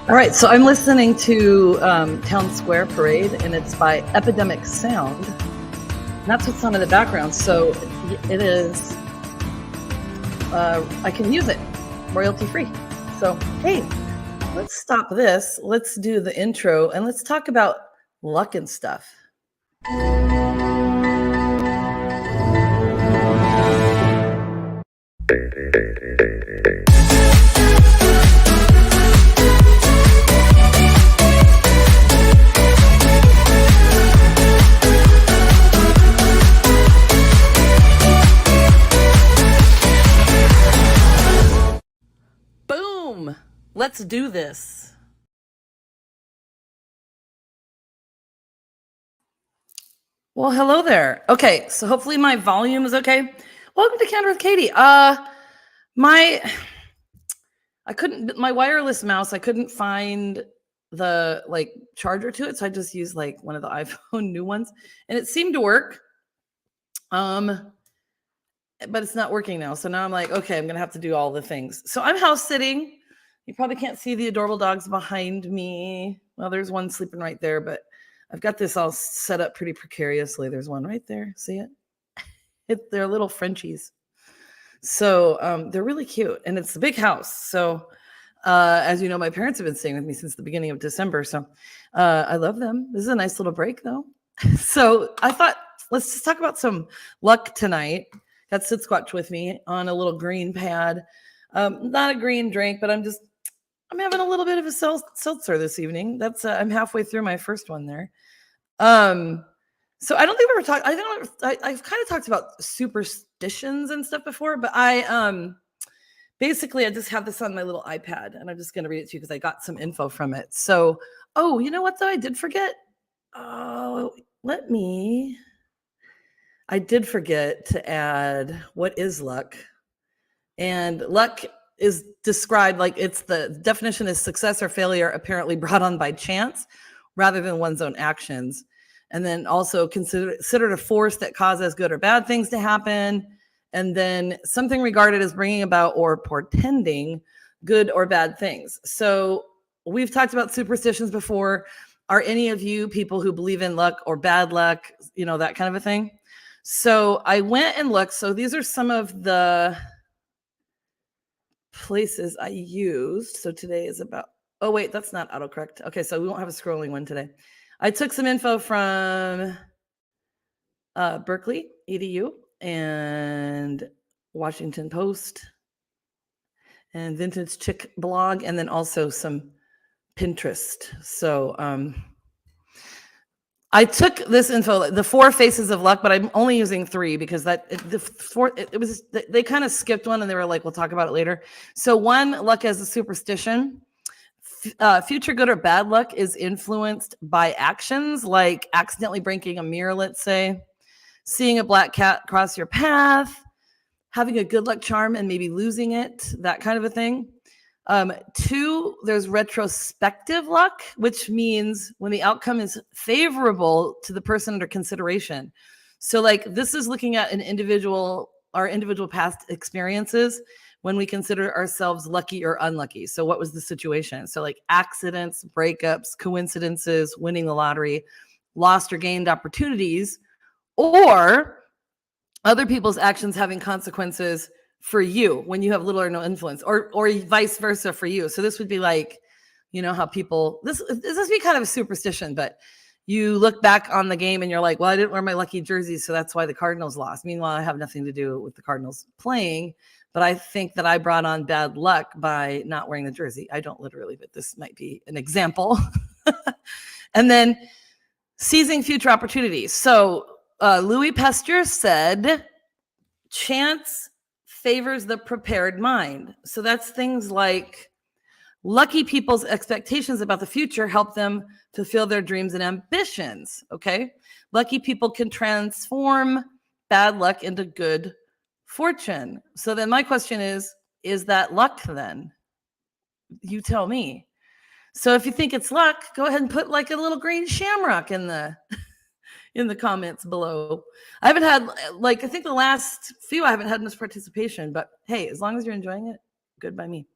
All right, so I'm listening to Town Square Parade, and it's by Epidemic Sound. And that's what's on in the background. So it is, I can use it royalty free. So, hey, let's stop this. Let's do the intro, and let's talk about luck and stuff. Boom! Let's do this. Well, hello there. Okay, so hopefully my volume is okay. Welcome to Canter with Katie. My wireless mouse, I couldn't find the charger to it, so I just used one of the iPhone new ones, and it seemed to work. But it's not working now. So now I'm like, okay, I'm gonna have to do all the things. So I'm house sitting. You probably can't see the adorable dogs behind me. Well, there's one sleeping right there, but I've got this all set up pretty precariously. There's one right there. See it? They're little Frenchies. So they're really cute, and it's a big house. So as you know, my parents have been staying with me since the beginning of December. So I love them. This is a nice little break, though. So I thought, let's just talk about some luck tonight. Got Sit Squatch with me on a little green pad. Not a green drink, but I'm having a little bit of a seltzer this evening. That's I'm halfway through my first one there. So I don't think we were talking. I've kind of talked about superstitions and stuff before, but basically I just have this on my little iPad, and I'm just going to read it to you because I got some info from it. So, you know what though? I did forget. I did forget to add what is luck. And luck is described the definition is success or failure apparently brought on by chance rather than one's own actions. And then also considered a force that causes good or bad things to happen. And then something regarded as bringing about or portending good or bad things. So we've talked about superstitions before. Are any of you people who believe in luck or bad luck, that kind of a thing? So I went and looked. So these are some of the places I used. So today is about, oh wait, that's not autocorrect. Okay, so we won't have a scrolling one today. I took some info from Berkeley, EDU, and Washington Post, and Vintage Chick blog, and then also some Pinterest. So I took this info, the 4 faces of luck, but I'm only using 3 because they kind of skipped one and they were like, we'll talk about it later. So 1, luck as a superstition. Future good or bad luck is influenced by actions like accidentally breaking a mirror, let's say, seeing a black cat cross your path, having a good luck charm and maybe losing it, that kind of a thing. 2, there's retrospective luck, which means when the outcome is favorable to the person under consideration. So this is looking at our individual past experiences when we consider ourselves lucky or unlucky. So what was the situation? So accidents, breakups, coincidences, winning the lottery, lost or gained opportunities, or other people's actions having consequences for you when you have little or no influence, or vice versa for you. So this would be how people, this would be kind of a superstition, but you look back on the game and you're like, well, I didn't wear my lucky jersey, so that's why the Cardinals lost. Meanwhile, I have nothing to do with the Cardinals playing, but I think that I brought on bad luck by not wearing the jersey. I don't literally, but this might be an example. And then seizing future opportunities. So Louis Pasteur said, chance favors the prepared mind. So that's things like lucky people's expectations about the future help them fulfill their dreams and ambitions. Okay. Lucky people can transform bad luck into good fortune. So then my question is that luck then? You tell me. So if you think it's luck, go ahead and put a little green shamrock in the comments below. I haven't had I think the last few I haven't had much participation, but hey, as long as you're enjoying it, good by me.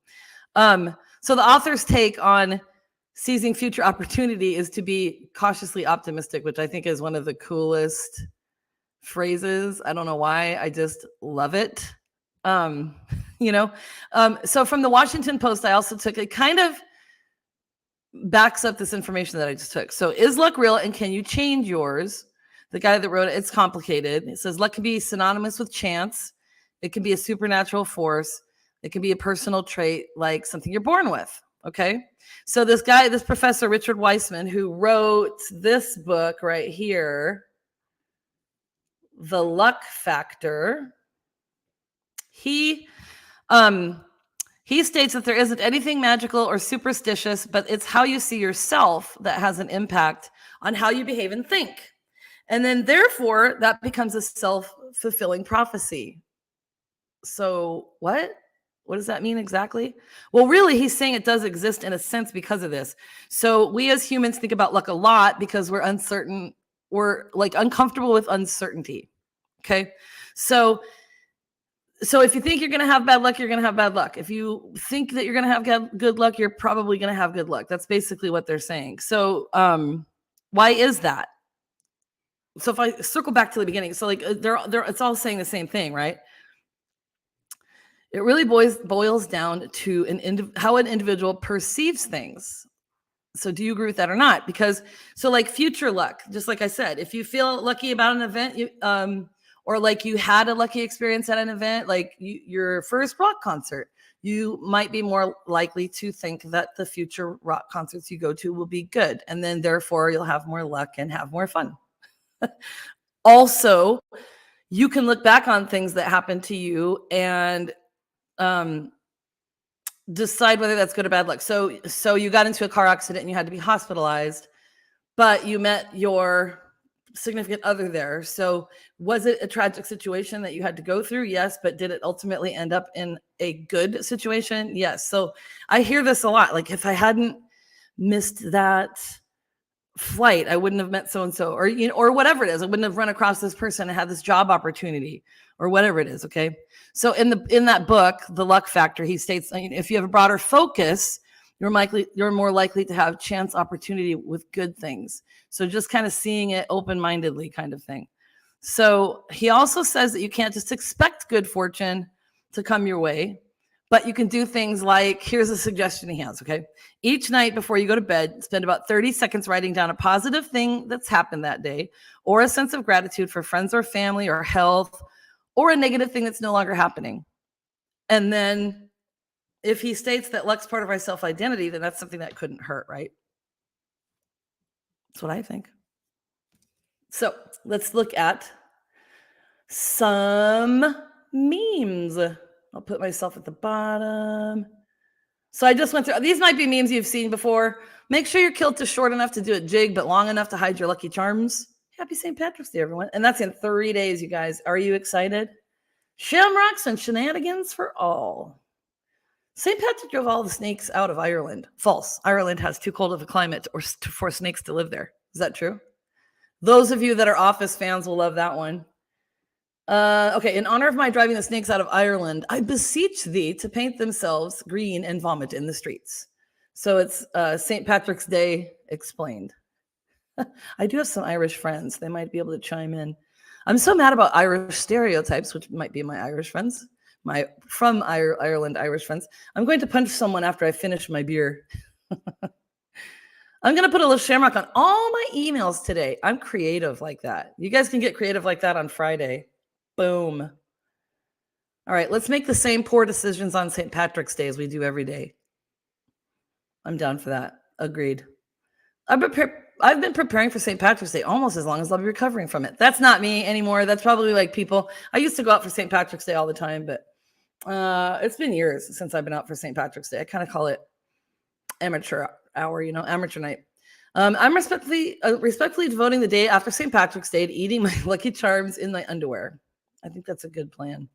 So the author's take on seizing future opportunity is to be cautiously optimistic, which I think is one of the coolest phrases. I don't know why. I just love it. Um, you know, so from the Washington Post, I also took, it kind of backs up this information that I just took. So is luck real and can you change yours? The guy that wrote it, it's complicated. It says luck can be synonymous with chance. It can be a supernatural force. It can be a personal trait like something you're born with. Okay. So this guy, this professor, Richard Weissman, who wrote this book right here, The Luck Factor, he states that there isn't anything magical or superstitious, but it's how you see yourself that has an impact on how you behave and think. And then therefore, that becomes a self-fulfilling prophecy. So what? What does that mean exactly? Well, really, he's saying it does exist in a sense because of this. So we as humans think about luck a lot because we're uncertain. We're like uncomfortable with uncertainty. Okay. So if you think you're going to have bad luck, you're going to have bad luck. If you think that you're going to have good luck, you're probably going to have good luck. That's basically what they're saying. So why is that? So if I circle back to the beginning, so like it's all saying the same thing, right? It really boils down to how an individual perceives things. So do you agree with that or not? Because so like future luck, just like I said, if you feel lucky about an event, or like you had a lucky experience at an event, like your first rock concert, you might be more likely to think that the future rock concerts you go to will be good. And then therefore you'll have more luck and have more fun. Also, you can look back on things that happened to you and decide whether that's good or bad luck. So you got into a car accident and you had to be hospitalized, but you met your significant other there. So was it a tragic situation that you had to go through? Yes. But did it ultimately end up in a good situation? Yes. So I hear this a lot. Like if I hadn't missed that flight, I wouldn't have met so-and-so, or, or whatever it is. I wouldn't have run across this person and had this job opportunity or whatever it is. Okay. So in that book, The Luck Factor, he states, if you have a broader focus, you're more likely to have chance opportunity with good things. So just kind of seeing it open-mindedly kind of thing. So he also says that you can't just expect good fortune to come your way, but you can do things like, here's a suggestion he has, okay? Each night before you go to bed, spend about 30 seconds writing down a positive thing that's happened that day, or a sense of gratitude for friends or family or health, or a negative thing that's no longer happening. And then if he states that luck's part of our self-identity, then that's something that couldn't hurt, right? That's what I think. So let's look at some memes. I'll put myself at the bottom. So I just went through, these might be memes you've seen before. Make sure your kilt is short enough to do a jig, but long enough to hide your lucky charms. Happy St. Patrick's Day, everyone. And that's in 3 days, you guys. Are you excited? Shamrocks and shenanigans for all. St. Patrick drove all the snakes out of Ireland. False. Ireland has too cold of a climate for snakes to live there. Is that true? Those of you that are Office fans will love that one. Okay, in honor of my driving the snakes out of Ireland, I beseech thee to paint themselves green and vomit in the streets. So it's St. Patrick's Day explained. I do have some Irish friends. They might be able to chime in. I'm so mad about Irish stereotypes, which might be my Irish friends, my from Ireland Irish friends. I'm going to punch someone after I finish my beer. I'm going to put a little shamrock on all my emails today. I'm creative like that. You guys can get creative like that on Friday. Boom. All right, let's make the same poor decisions on St. Patrick's Day as we do every day. I'm down for that. Agreed. I've been preparing for St. Patrick's Day almost as long as I'll be recovering from it. That's not me anymore. That's probably like people. I used to go out for St. Patrick's Day all the time, but it's been years since I've been out for St. Patrick's Day. I kind of call it amateur hour, amateur night. I'm respectfully devoting the day after St. Patrick's Day to eating my Lucky Charms in my underwear. I think that's a good plan.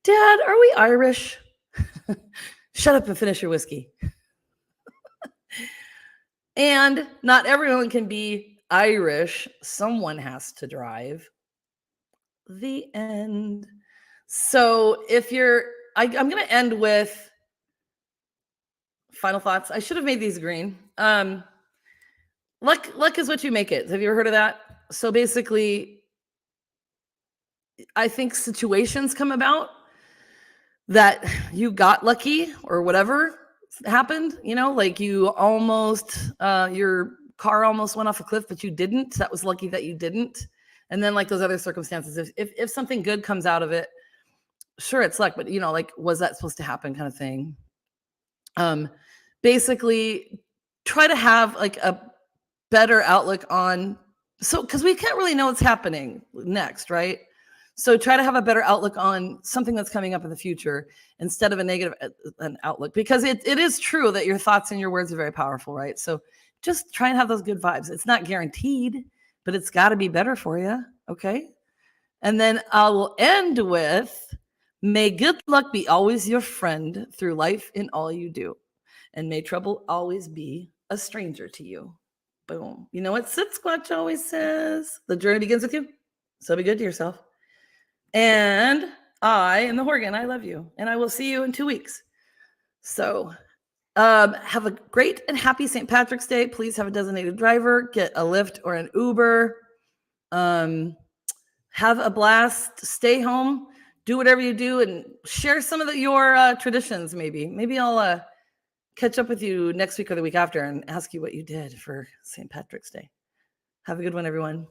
Dad, are we Irish? Shut up and finish your whiskey. And not everyone can be Irish. Someone has to drive. The end. So if you're, I'm going to end with final thoughts. I should have made these green. Luck is what you make it. Have you ever heard of that? So basically, I think situations come about that you got lucky or whatever happened, like you almost your car almost went off a cliff, but you didn't. That was lucky that you didn't. And then like those other circumstances, if something good comes out of it, sure, it's luck, but like, was that supposed to happen, kind of thing. Basically try to have like a better outlook on, because we can't really know what's happening next, right? So try to have a better outlook on something that's coming up in the future instead of a negative an outlook, because it is true that your thoughts and your words are very powerful, right? So just try and have those good vibes. It's not guaranteed, but it's got to be better for you, okay? And then I will end with, may good luck be always your friend through life in all you do, and may trouble always be a stranger to you. Boom. You know what Sit Squatch always says? The journey begins with you. So be good to yourself. And I am the Horgan. I love you. And I will see you in 2 weeks. So have a great and happy St. Patrick's Day. Please have a designated driver. Get a Lyft or an Uber. Have a blast. Stay home. Do whatever you do and share some of your traditions, maybe. Maybe I'll catch up with you next week or the week after and ask you what you did for St. Patrick's Day. Have a good one, everyone.